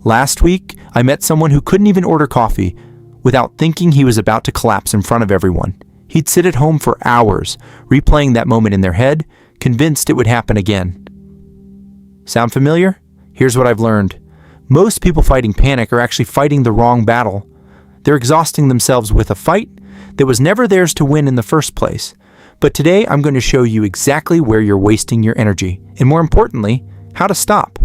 Last week, I met someone who couldn't even order coffee without thinking he was about to collapse in front of everyone. He'd sit at home for hours, replaying that moment in their head, convinced it would happen again. Sound familiar? Here's what I've learned. Most people fighting panic are actually fighting the wrong battle. They're exhausting themselves with a fight that was never theirs to win in the first place. But today, I'm going to show you exactly where you're wasting your energy, and more importantly, how to stop.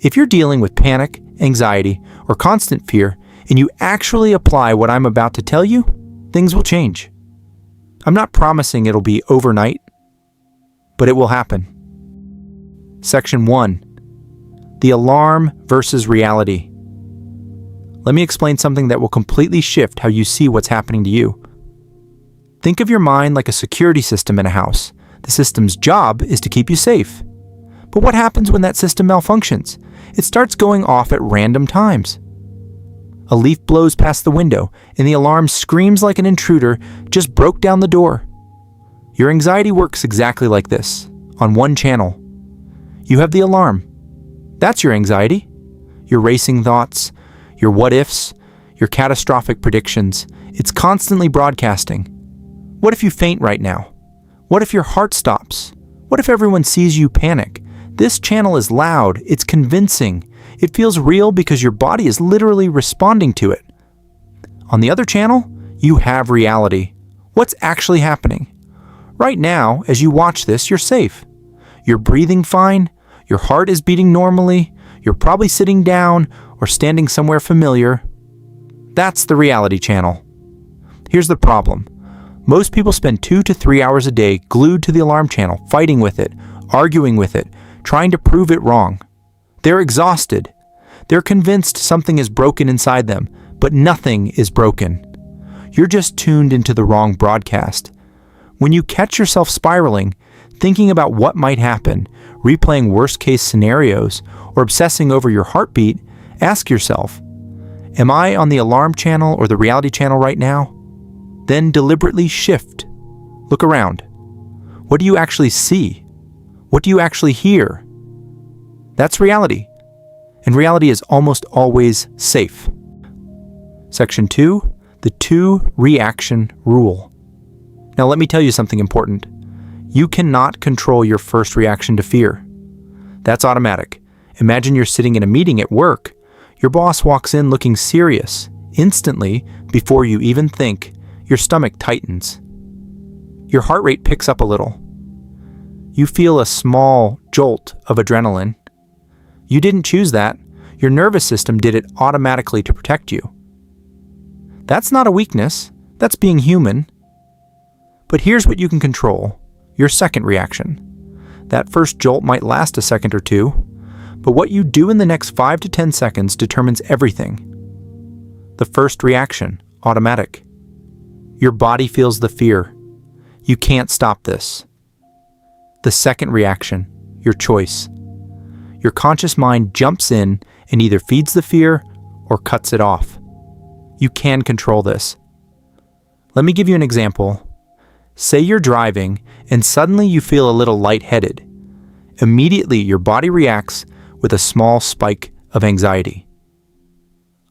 If you're dealing with panic, anxiety, or constant fear, and you actually apply what I'm about to tell you, things will change. I'm not promising it'll be overnight, but it will happen. Section 1. The alarm versus reality. Let me explain something that will completely shift how you see what's happening to you. Think of your mind like a security system in a house. The system's job is to keep you safe. But what happens when that system malfunctions? It starts going off at random times. A leaf blows past the window, and the alarm screams like an intruder just broke down the door. Your anxiety works exactly like this, on one channel. You have the alarm. That's your anxiety. Your racing thoughts, your what-ifs, your catastrophic predictions. It's constantly broadcasting. What if you faint right now? What if your heart stops? What if everyone sees you panic? This channel is loud, it's convincing. It feels real because your body is literally responding to it. On the other channel, you have reality. What's actually happening? Right now, as you watch this, you're safe. You're breathing fine, your heart is beating normally, you're probably sitting down or standing somewhere familiar. That's the reality channel. Here's the problem. Most people spend 2 to 3 hours a day glued to the alarm channel, fighting with it, arguing with it, trying to prove it wrong. They're exhausted. They're convinced something is broken inside them, but nothing is broken. You're just tuned into the wrong broadcast. When you catch yourself spiraling, thinking about what might happen, replaying worst-case scenarios, or obsessing over your heartbeat, ask yourself, am I on the alarm channel or the reality channel right now? Then deliberately shift. Look around. What do you actually see? What do you actually hear? That's reality. And reality is almost always safe. Section 2, the 2-reaction rule. Now let me tell you something important. You cannot control your first reaction to fear. That's automatic. Imagine you're sitting in a meeting at work. Your boss walks in looking serious. Instantly, before you even think, your stomach tightens. Your heart rate picks up a little. You feel a small jolt of adrenaline. You didn't choose that. Your nervous system did it automatically to protect you. That's not a weakness. That's being human. But here's what you can control. Your second reaction. That first jolt might last a second or two, but what you do in the next 5 to 10 seconds determines everything. The first reaction, automatic. Your body feels the fear. You can't stop this. The second reaction, your choice. Your conscious mind jumps in and either feeds the fear or cuts it off. You can control this. Let me give you an example. Say you're driving and suddenly you feel a little lightheaded. Immediately your body reacts with a small spike of anxiety.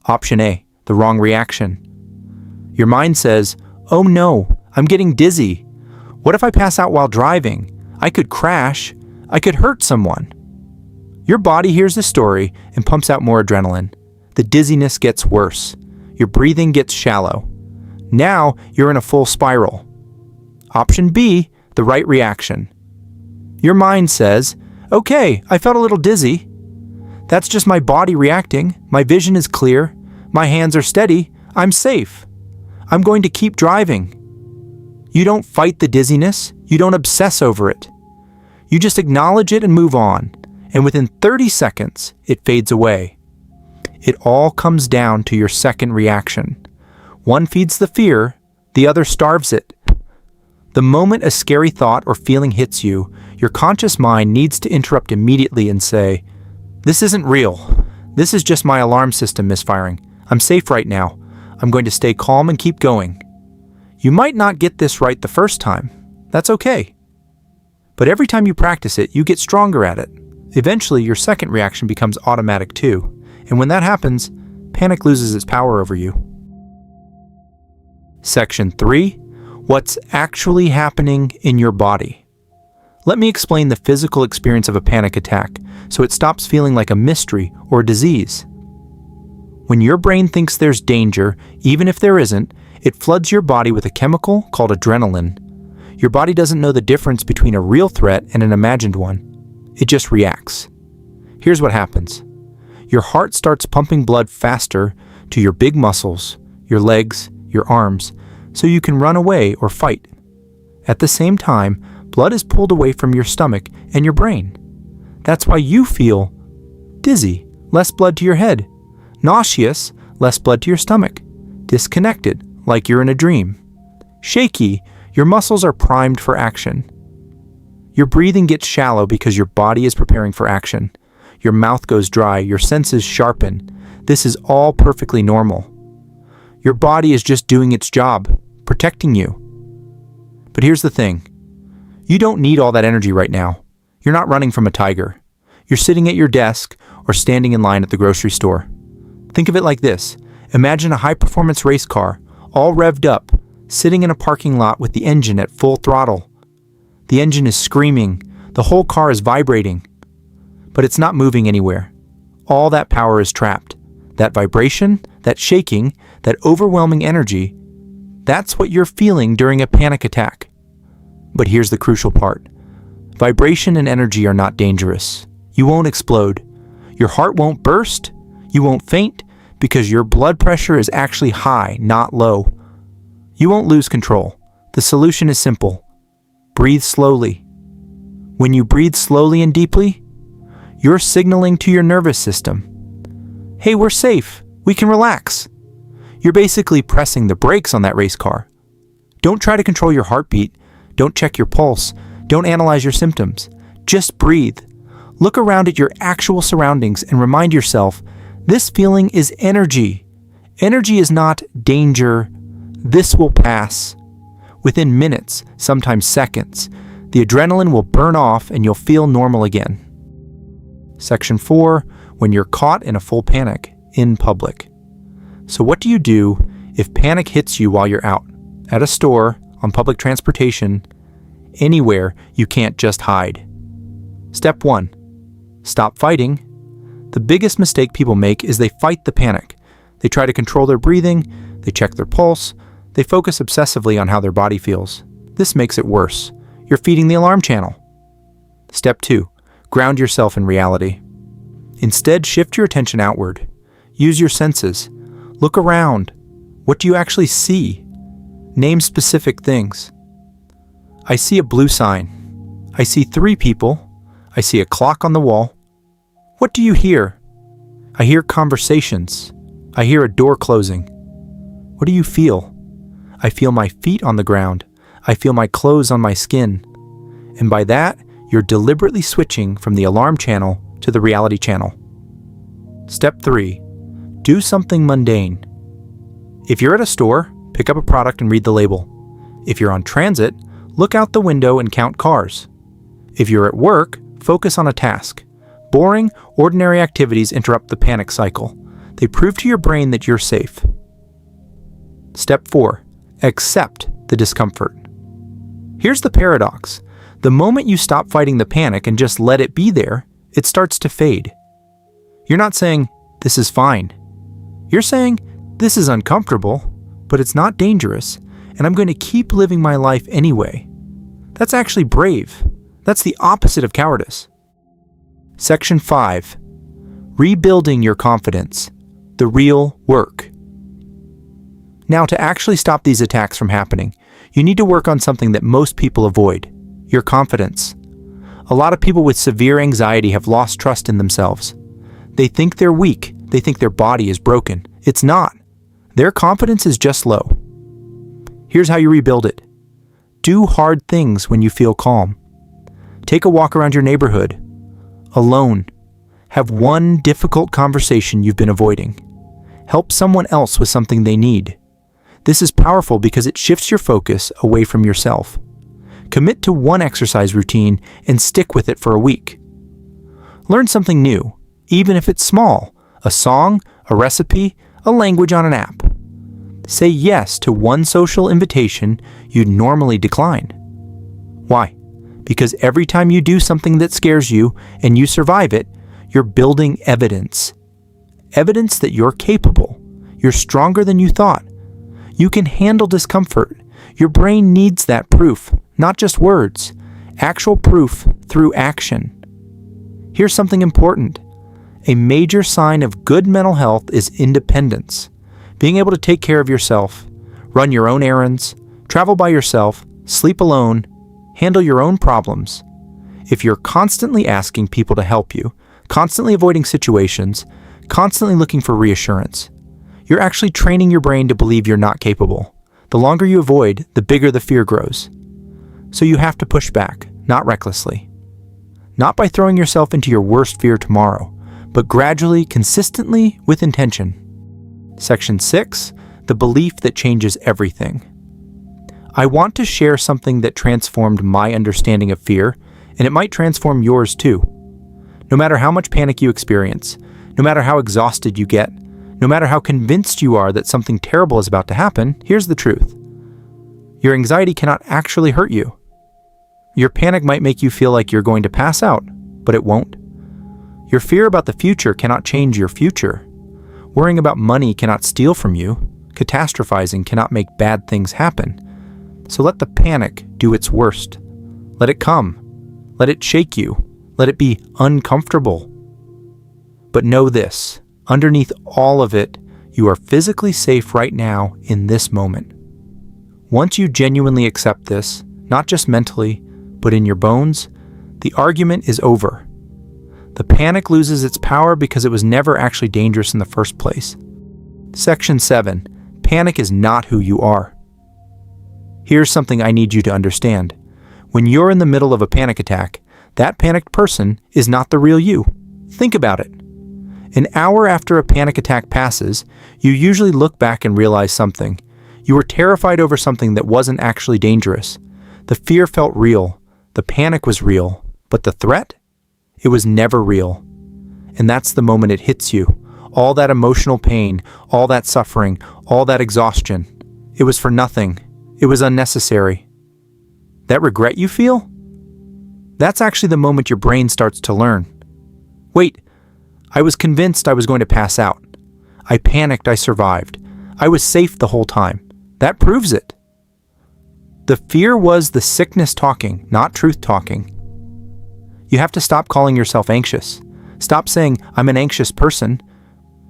Option A, the wrong reaction. Your mind says, oh no, I'm getting dizzy. What if I pass out while driving? I could crash. I could hurt someone. Your body hears the story and pumps out more adrenaline. The dizziness gets worse. Your breathing gets shallow. Now you're in a full spiral. Option B, the right reaction. Your mind says, okay, I felt a little dizzy. That's just my body reacting. My vision is clear. My hands are steady. I'm safe. I'm going to keep driving. You don't fight the dizziness. You don't obsess over it. You just acknowledge it and move on. And within 30 seconds, it fades away. It all comes down to your second reaction. One feeds the fear, the other starves it. The moment a scary thought or feeling hits you, your conscious mind needs to interrupt immediately and say, this isn't real. This is just my alarm system misfiring. I'm safe right now. I'm going to stay calm and keep going. You might not get this right the first time. That's okay. But every time you practice it, you get stronger at it. Eventually, your second reaction becomes automatic too. And when that happens, panic loses its power over you. Section 3. What's actually happening in your body? Let me explain the physical experience of a panic attack so it stops feeling like a mystery or a disease. When your brain thinks there's danger, even if there isn't, it floods your body with a chemical called adrenaline. Your body doesn't know the difference between a real threat and an imagined one. It just reacts. Here's what happens. Your heart starts pumping blood faster to your big muscles, your legs, your arms, so you can run away or fight. At the same time, blood is pulled away from your stomach and your brain. That's why you feel dizzy, less blood to your head, nauseous, less blood to your stomach, disconnected, like you're in a dream, shaky, your muscles are primed for action. Your breathing gets shallow because your body is preparing for action. Your mouth goes dry, your senses sharpen. This is all perfectly normal. Your body is just doing its job, protecting you. But here's the thing. You don't need all that energy right now. You're not running from a tiger. You're sitting at your desk or standing in line at the grocery store. Think of it like this. Imagine a high-performance race car, all revved up, sitting in a parking lot with the engine at full throttle. The engine is screaming. The whole car is vibrating. But it's not moving anywhere. All that power is trapped. That vibration, that shaking, that overwhelming energy, that's what you're feeling during a panic attack. But here's the crucial part. Vibration and energy are not dangerous. You won't explode. Your heart won't burst. You won't faint because your blood pressure is actually high, not low. You won't lose control. The solution is simple. Breathe slowly. When you breathe slowly and deeply, you're signaling to your nervous system, hey, we're safe. We can relax. You're basically pressing the brakes on that race car. Don't try to control your heartbeat. Don't check your pulse. Don't analyze your symptoms. Just breathe. Look around at your actual surroundings and remind yourself, this feeling is energy. Energy is not danger. This will pass. Within minutes, sometimes seconds, the adrenaline will burn off and you'll feel normal again. Section 4. When you're caught in a full panic in public. So what do you do if panic hits you while you're out, at a store, on public transportation, anywhere you can't just hide? Step 1. Stop fighting. The biggest mistake people make is they fight the panic. They try to control their breathing, they check their pulse, they focus obsessively on how their body feels. This makes it worse. You're feeding the alarm channel. Step 2. Ground yourself in reality. Instead, shift your attention outward. Use your senses. Look around. What do you actually see? Name specific things. I see a blue sign. I see 3 people. I see a clock on the wall. What do you hear? I hear conversations. I hear a door closing. What do you feel? I feel my feet on the ground. I feel my clothes on my skin. And by that, you're deliberately switching from the alarm channel to the reality channel. Step 3. Do something mundane. If you're at a store, pick up a product and read the label. If you're on transit, look out the window and count cars. If you're at work, focus on a task. Boring, ordinary activities interrupt the panic cycle. They prove to your brain that you're safe. Step 4. Accept the discomfort. Here's the paradox. The moment you stop fighting the panic and just let it be there, it starts to fade. You're not saying, this is fine. You're saying, this is uncomfortable, but it's not dangerous, and I'm going to keep living my life anyway. That's actually brave. That's the opposite of cowardice. Section 5. Rebuilding your confidence. The real work. Now, to actually stop these attacks from happening, you need to work on something that most people avoid. Your confidence. A lot of people with severe anxiety have lost trust in themselves. They think they're weak. They think their body is broken. It's not. Their confidence is just low. Here's how you rebuild it. Do hard things when you feel calm. Take a walk around your neighborhood. Alone. Have one difficult conversation you've been avoiding. Help someone else with something they need. This is powerful because it shifts your focus away from yourself. Commit to one exercise routine and stick with it for a week. Learn something new, even if it's small, A song, a recipe, a language on an app. Say yes to one social invitation you'd normally decline. Why? Because every time you do something that scares you and you survive it, you're building evidence. Evidence that you're capable. You're stronger than you thought. You can handle discomfort. Your brain needs that proof, not just words. Actual proof through action. Here's something important. A major sign of good mental health is independence. Being able to take care of yourself, run your own errands, travel by yourself, sleep alone, handle your own problems. If you're constantly asking people to help you, constantly avoiding situations, constantly looking for reassurance, you're actually training your brain to believe you're not capable. The longer you avoid, the bigger the fear grows. So you have to push back, not recklessly. Not by throwing yourself into your worst fear tomorrow, but gradually, consistently, with intention. Section 6, the belief that changes everything. I want to share something that transformed my understanding of fear, and it might transform yours too. No matter how much panic you experience, no matter how exhausted you get, no matter how convinced you are that something terrible is about to happen, here's the truth. Your anxiety cannot actually hurt you. Your panic might make you feel like you're going to pass out, but it won't. Your fear about the future cannot change your future. Worrying about money cannot steal from you. Catastrophizing cannot make bad things happen. So let the panic do its worst. Let it come. Let it shake you. Let it be uncomfortable. But know this, underneath all of it, you are physically safe right now in this moment. Once you genuinely accept this, not just mentally, but in your bones, the argument is over. The panic loses its power because it was never actually dangerous in the first place. Section 7. Panic is not who you are. Here's something I need you to understand. When you're in the middle of a panic attack, that panicked person is not the real you. Think about it. An hour after a panic attack passes, you usually look back and realize something. You were terrified over something that wasn't actually dangerous. The fear felt real. The panic was real. But the threat? It was never real. And that's the moment it hits you. All that emotional pain, all that suffering, all that exhaustion. It was for nothing. It was unnecessary. That regret you feel? That's actually the moment your brain starts to learn. Wait, I was convinced I was going to pass out. I panicked, I survived. I was safe the whole time. That proves it. The fear was the sickness talking, not truth talking. You have to stop calling yourself anxious. Stop saying, I'm an anxious person.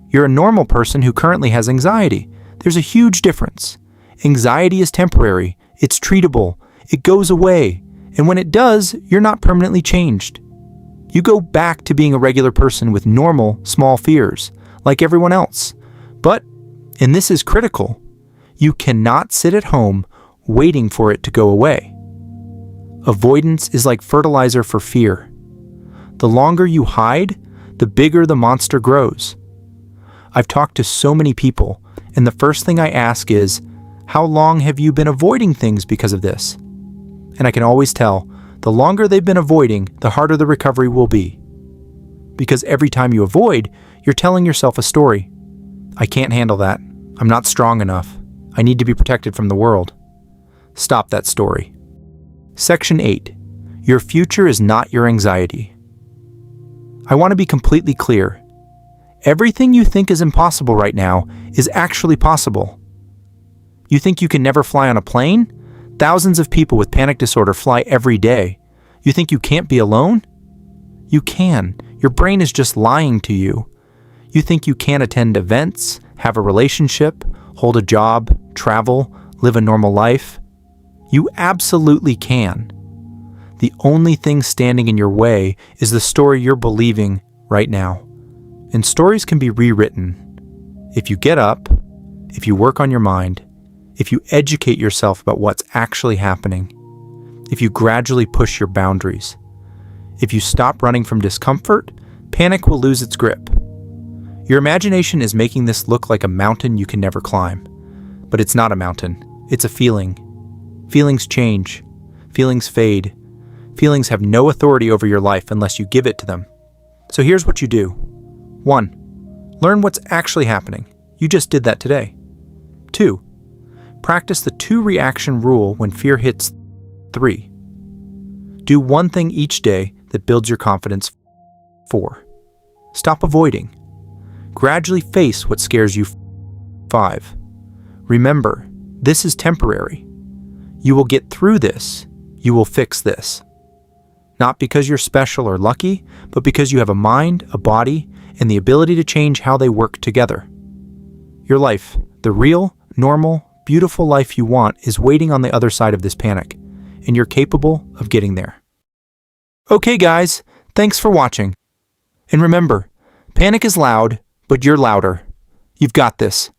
You're a normal person who currently has anxiety. There's a huge difference. Anxiety is temporary. It's treatable. It goes away. And when it does, you're not permanently changed. You go back to being a regular person with normal, small fears, like everyone else. But, and this is critical, you cannot sit at home waiting for it to go away. Avoidance is like fertilizer for fear. The longer you hide, the bigger the monster grows. I've talked to so many people, and the first thing I ask is, how long have you been avoiding things because of this? And I can always tell, the longer they've been avoiding, the harder the recovery will be. Because every time you avoid, you're telling yourself a story. I can't handle that. I'm not strong enough. I need to be protected from the world. Stop that story. Section 8. Your future is not your anxiety. I want to be completely clear. Everything you think is impossible right now is actually possible. You think you can never fly on a plane? Thousands of people with panic disorder fly every day. You think you can't be alone? You can. Your brain is just lying to you. You think you can't attend events, have a relationship, hold a job, travel, live a normal life? You absolutely can. The only thing standing in your way is the story you're believing right now. And stories can be rewritten. If you get up, if you work on your mind, if you educate yourself about what's actually happening, if you gradually push your boundaries, if you stop running from discomfort, panic will lose its grip. Your imagination is making this look like a mountain you can never climb. But it's not a mountain. It's a feeling. Feelings change. Feelings fade. Feelings have no authority over your life unless you give it to them. So here's what you do. 1. Learn what's actually happening. You just did that today. 2. Practice the 2-reaction rule when fear hits. 3. Do one thing each day that builds your confidence. 4. Stop avoiding. Gradually face what scares you. 5. Remember, this is temporary. You will get through this. You will fix this. Not because you're special or lucky, but because you have a mind, a body, and the ability to change how they work together. Your life, the real, normal, beautiful life you want, is waiting on the other side of this panic, and you're capable of getting there. Okay, guys, thanks for watching. And remember, panic is loud, but you're louder. You've got this.